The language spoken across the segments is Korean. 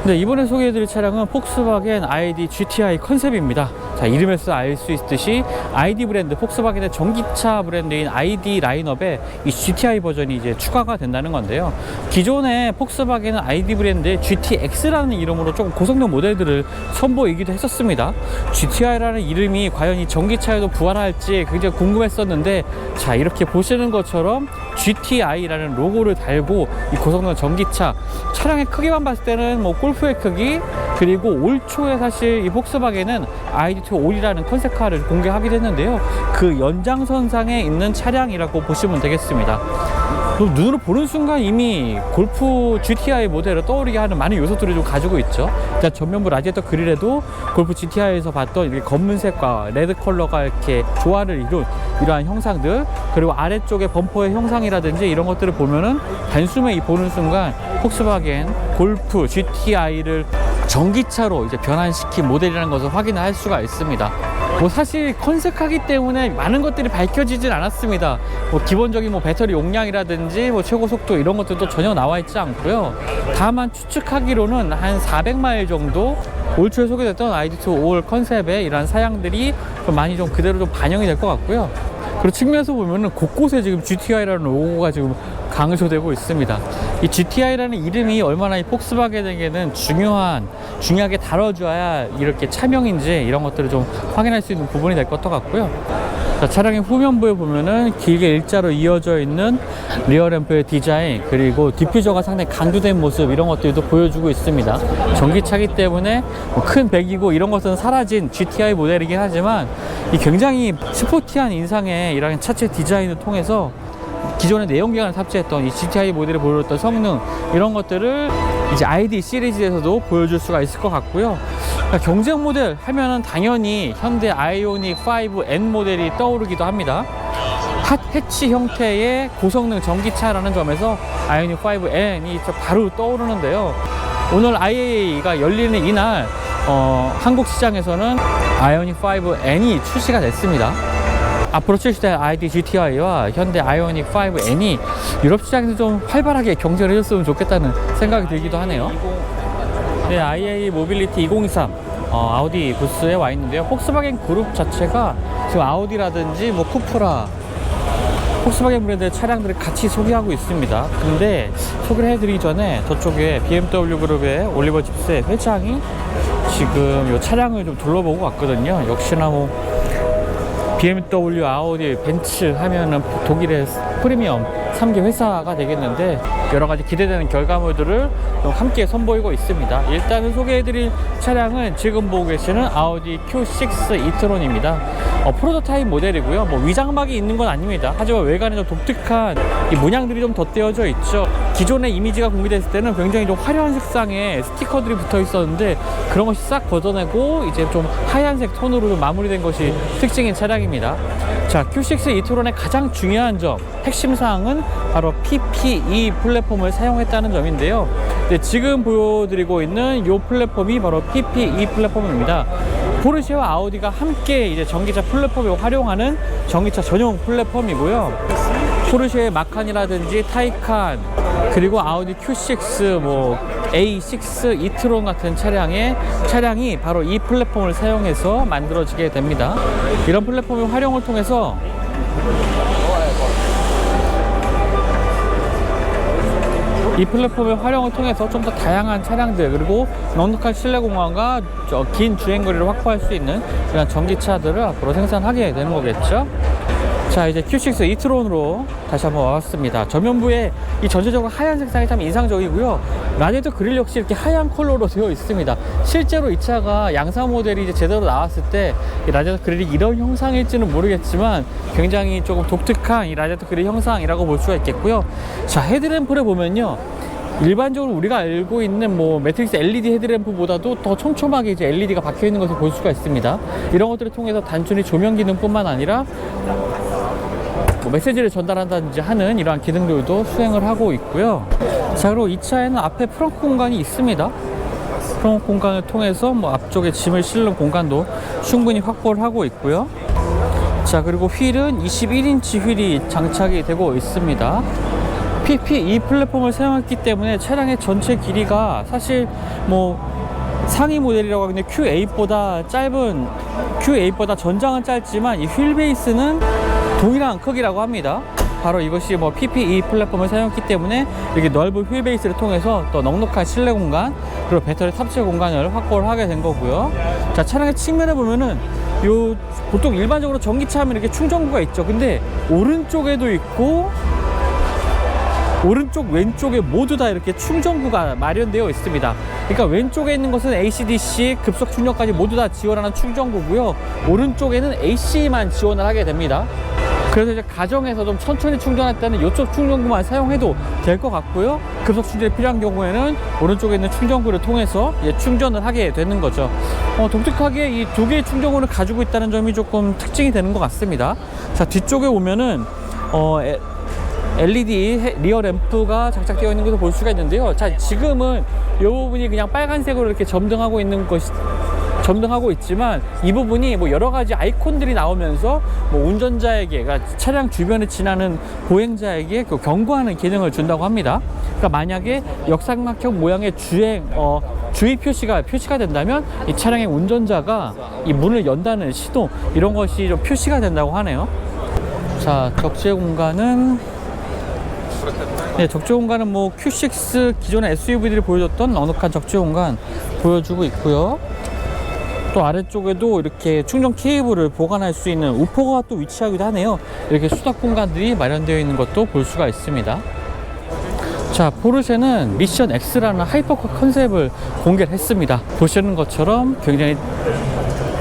네, 이번에 소개해드릴 차량은 폭스바겐 ID GTI 컨셉입니다. 자, 이름에서 알 수 있듯이 ID 브랜드, 폭스바겐의 전기차 브랜드인 ID 라인업에 이 GTI 버전이 이제 추가가 된다는 건데요. 기존에 폭스바겐은 ID 브랜드의 GTX라는 이름으로 조금 고성능 모델들을 선보이기도 했었습니다. GTI라는 이름이 과연 이 전기차에도 부활할지 굉장히 궁금했었는데, 자, 이렇게 보시는 것처럼 GTI라는 로고를 달고 이 고성능 전기차, 차량의 크기만 봤을 때는 뭐 골프의 크기, 그리고 올 초에 사실 이 폭스바겐은 ID2 올이라는 컨셉카를 공개하기도 했는데요. 그 연장선상에 있는 차량이라고 보시면 되겠습니다. 눈으로 보는 순간 이미 골프 GTI 모델을 떠오르게 하는 많은 요소들을 좀 가지고 있죠. 일단 전면부 라디에이터 그릴에도 골프 GTI에서 봤던 이렇게 검은색과 레드 컬러가 이렇게 조화를 이룬 이러한 형상들, 그리고 아래쪽에 범퍼의 형상이라든지 이런 것들을 보면은 단숨에 이 보는 순간 폭스바겐 골프 GTI를 전기차로 이제 변환시킨 모델이라는 것을 확인할 수가 있습니다. 뭐 사실 컨셉하기 때문에 많은 것들이 밝혀지진 않았습니다. 뭐 기본적인 뭐 배터리 용량이라든지 뭐 최고 속도 이런 것들도 전혀 나와 있지 않고요. 다만 추측하기로는 한 400마일 정도 올 초에 소개됐던 ID2 올 컨셉의 이러한 사양들이 좀 많이 좀 그대로 좀 반영이 될 것 같고요. 그리고 측면에서 보면은 곳곳에 지금 GTI라는 로고가 지금 강조되고 있습니다. 이 GTI라는 이름이 얼마나 이 폭스바겐에게는 중요하게 다뤄줘야 이렇게 차명인지 이런 것들을 좀 확인할 수 있는 부분이 될 것 같고요. 자, 차량의 후면부에 보면은 길게 일자로 이어져 있는 리어램프의 디자인, 그리고 디퓨저가 상당히 강조된 모습, 이런 것들도 보여주고 있습니다. 전기차기 때문에 뭐 큰 배기고 이런 것은 사라진 GTI 모델이긴 하지만 이 굉장히 스포티한 인상의 이런 차체 디자인을 통해서 기존의 내연기관을 탑재했던 이 GTI 모델이 보여줬던 성능, 이런 것들을 이제 ID 시리즈에서도 보여줄 수가 있을 것 같고요. 그러니까 경쟁 모델 하면은 당연히 현대 아이오닉 5N 모델이 떠오르기도 합니다. 핫 해치 형태의 고성능 전기차라는 점에서 아이오닉 5N이 바로 떠오르는데요. 오늘 IAA가 열리는 이날 한국 시장에서는 아이오닉 5N이 출시가 됐습니다. 앞으로 출시될 ID GTI와 현대 아이오닉 5N이 유럽 시장에서 좀 활발하게 경쟁을 해줬으면 좋겠다는 생각이 들기도 하네요. 네, IAA 모빌리티 2023 아우디 부스에 와 있는데요. 폭스바겐 그룹 자체가 지금 아우디라든지 뭐 쿠프라, 폭스바겐 브랜드의 차량들을 같이 소개하고 있습니다. 근데 소개를 해드리기 전에 저쪽에 BMW 그룹의 올리버 집스의 회장이 지금 이 차량을 좀 둘러보고 왔거든요. 역시나 뭐 BMW, 아우디, 벤츠 하면은 독일의 프리미엄 3개 회사가 되겠는데, 여러가지 기대되는 결과물들을 좀 함께 선보이고 있습니다. 일단은 소개해드릴 차량은 지금 보고 계시는 아우디 Q6 e-tron입니다. 프로토타입 모델이고요. 뭐 위장막이 있는 건 아닙니다. 하지만 외관에 좀 독특한 이 문양들이 좀 덧대어져 있죠. 기존의 이미지가 공개됐을 때는 굉장히 좀 화려한 색상의 스티커들이 붙어 있었는데, 그런 것이 싹 걷어내고 이제 좀 하얀색 톤으로 좀 마무리된 것이 특징인 차량입니다. 자, Q6 e-tron의 가장 중요한 점, 핵심 사항은 바로 PPE 플랫폼을 사용했다는 점인데요. 네, 지금 보여드리고 있는 이 플랫폼이 바로 PPE 플랫폼입니다. 포르쉐와 아우디가 함께 이제 전기차 플랫폼을 활용하는 전기차 전용 플랫폼이고요. 포르쉐의 마칸이라든지 타이칸, 그리고 아우디 Q6, 뭐 A6 e-tron 같은 차량이 바로 이 플랫폼을 사용해서 만들어지게 됩니다. 이런 플랫폼의 활용을 통해서 좀 더 다양한 차량들, 그리고 넉넉한 실내 공간과 긴 주행거리를 확보할 수 있는 그런 전기차들을 앞으로 생산하게 되는 거겠죠. 자, 이제 Q6 e-tron으로 다시 한번 와봤습니다. 전면부에 이 전체적으로 하얀 색상이 참 인상적이고요. 라디에이터 그릴 역시 이렇게 하얀 컬러로 되어 있습니다. 실제로 이 차가 양사 모델이 이제 제대로 나왔을 때 이 라디에이터 그릴이 이런 형상일지는 모르겠지만 굉장히 조금 독특한 이 라디에이터 그릴 형상이라고 볼 수가 있겠고요. 자, 헤드램프를 보면요, 일반적으로 우리가 알고 있는 뭐 매트릭스 LED 헤드램프보다도 더 촘촘하게 이제 LED가 박혀 있는 것을 볼 수가 있습니다. 이런 것들을 통해서 단순히 조명 기능뿐만 아니라 뭐 메시지를 전달한다든지 하는 이러한 기능들도 수행을 하고 있고요. 자, 그리고 이 차에는 앞에 프렁크 공간이 있습니다. 프렁크 공간을 통해서 뭐 앞쪽에 짐을 실는 공간도 충분히 확보를 하고 있고요. 자, 그리고 휠은 21인치 휠이 장착이 되고 있습니다. PPE 플랫폼을 사용했기 때문에 차량의 전체 길이가 사실 뭐 상위 모델이라고 하는데 Q8보다 전장은 짧지만 이 휠 베이스는 동일한 크기라고 합니다. 바로 이것이 뭐 PPE 플랫폼을 사용했기 때문에 이렇게 넓은 휠 베이스를 통해서 또 넉넉한 실내 공간 그리고 배터리 탑재 공간을 확보를 하게 된 거고요. 자, 차량의 측면에 보면은 보통 일반적으로 전기차 하면 이렇게 충전구가 있죠. 근데 오른쪽에도 있고 오른쪽 왼쪽에 모두 다 이렇게 충전구가 마련되어 있습니다. 그러니까 왼쪽에 있는 것은 AC/DC 급속 충전까지 모두 다 지원하는 충전구고요. 오른쪽에는 AC만 지원을 하게 됩니다. 그래서 이제 가정에서 좀 천천히 충전할 때는 이쪽 충전구만 사용해도 될 것 같고요. 급속 충전이 필요한 경우에는 오른쪽에 있는 충전구를 통해서 충전을 하게 되는 거죠. 독특하게 이 두 개의 충전구를 가지고 있다는 점이 조금 특징이 되는 것 같습니다. 자, 뒤쪽에 오면은 LED 리어 램프가 장착되어 있는 것을 볼 수가 있는데요. 자, 지금은 이 부분이 그냥 빨간색으로 이렇게 점등하고 있지만 이 부분이 뭐 여러 가지 아이콘들이 나오면서 뭐 운전자에게, 그러니까 차량 주변에 지나는 보행자에게 그 경고하는 기능을 준다고 합니다. 그러니까 만약에 역삼각형 모양의 주의 표시가 된다면 이 차량의 운전자가 이 문을 연다는 신호, 이런 것이 좀 표시가 된다고 하네요. 자, 적재 공간은 적재 공간은 뭐 Q6 기존의 SUV들이 보여줬던 넉넉한 적재 공간 보여주고 있고요. 또 아래쪽에도 이렇게 충전 케이블을 보관할 수 있는 우퍼가 또 위치하기도 하네요. 이렇게 수납 공간들이 마련되어 있는 것도 볼 수가 있습니다. 자, 포르쉐는 미션 X라는 하이퍼카 컨셉을 공개를 했습니다. 보시는 것처럼 굉장히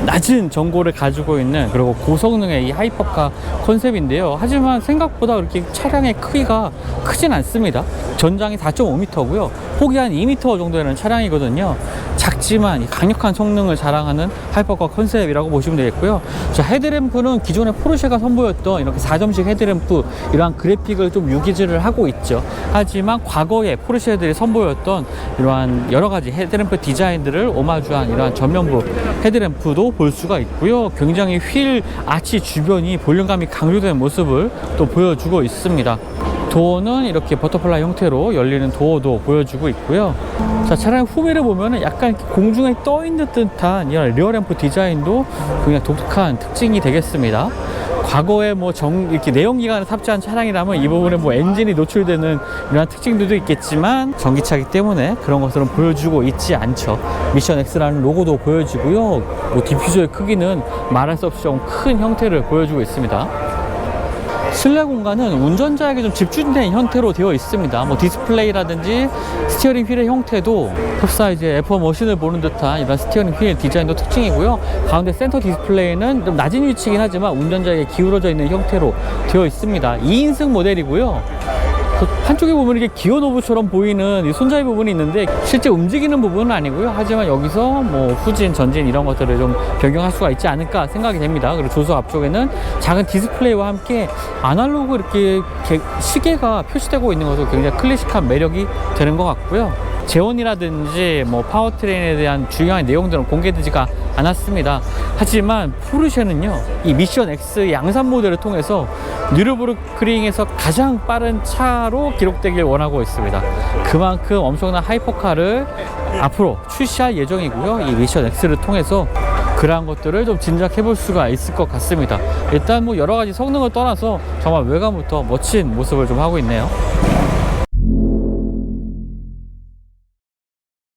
낮은 전고를 가지고 있는, 그리고 고성능의 이 하이퍼카 컨셉인데요. 하지만 생각보다 그렇게 차량의 크기가 크진 않습니다. 전장이 4.5m고요. 폭이 한 2m 정도 되는 차량이거든요. 작지만 강력한 성능을 자랑하는 하이퍼카 컨셉이라고 보시면 되겠고요. 자, 헤드램프는 기존의 포르쉐가 선보였던 이렇게 4점식 헤드램프, 이러한 그래픽을 좀 유기질을 하고 있죠. 하지만 과거에 포르쉐들이 선보였던 이러한 여러 가지 헤드램프 디자인들을 오마주한 이러한 전면부 헤드램프도 볼 수가 있고요. 굉장히 휠 아치 주변이 볼륨감이 강조된 모습을 또 보여주고 있습니다. 도어는 이렇게 버터플라이 형태로 열리는 도어도 보여주고 있고요. 자, 차량 후미를 보면은 약간 공중에 떠 있는 듯한 이런 리어램프 디자인도 굉장히 독특한 특징이 되겠습니다. 과거에 뭐 이렇게 내연기관을 탑재한 차량이라면 이 부분에 뭐 엔진이 노출되는 이런 특징들도 있겠지만 전기차이기 때문에 그런 것들은 보여주고 있지 않죠. 미션 X라는 로고도 보여지고요. 뭐 디퓨저의 크기는 말할 수 없이 좀 큰 형태를 보여주고 있습니다. 실내 공간은 운전자에게 좀 집중된 형태로 되어 있습니다. 뭐 디스플레이라든지 스티어링 휠의 형태도 톱사이즈의 F1 머신을 보는 듯한 이런 스티어링 휠 디자인도 특징이고요. 가운데 센터 디스플레이는 좀 낮은 위치이긴 하지만 운전자에게 기울어져 있는 형태로 되어 있습니다. 2인승 모델이고요. 한쪽에 보면 이게 기어 노브처럼 보이는 이 손잡이 부분이 있는데 실제 움직이는 부분은 아니고요. 하지만 여기서 뭐 후진, 전진 이런 것들을 좀 변경할 수가 있지 않을까 생각이 됩니다. 그리고 조수 앞쪽에는 작은 디스플레이와 함께 아날로그 이렇게 시계가 표시되고 있는 것도 굉장히 클래식한 매력이 되는 것 같고요. 제원이라든지 뭐 파워트레인에 대한 중요한 내용들은 공개되지가 않았습니다. 하지만 포르쉐는요, 이 미션 X 양산 모델을 통해서 뉴르부르크링에서 가장 빠른 차로 기록되길 원하고 있습니다. 그만큼 엄청난 하이퍼카를 앞으로 출시할 예정이고요. 이 미션 X를 통해서 그러한 것들을 좀 짐작해 볼 수가 있을 것 같습니다. 일단 뭐 여러 가지 성능을 떠나서 정말 외관부터 멋진 모습을 좀 하고 있네요.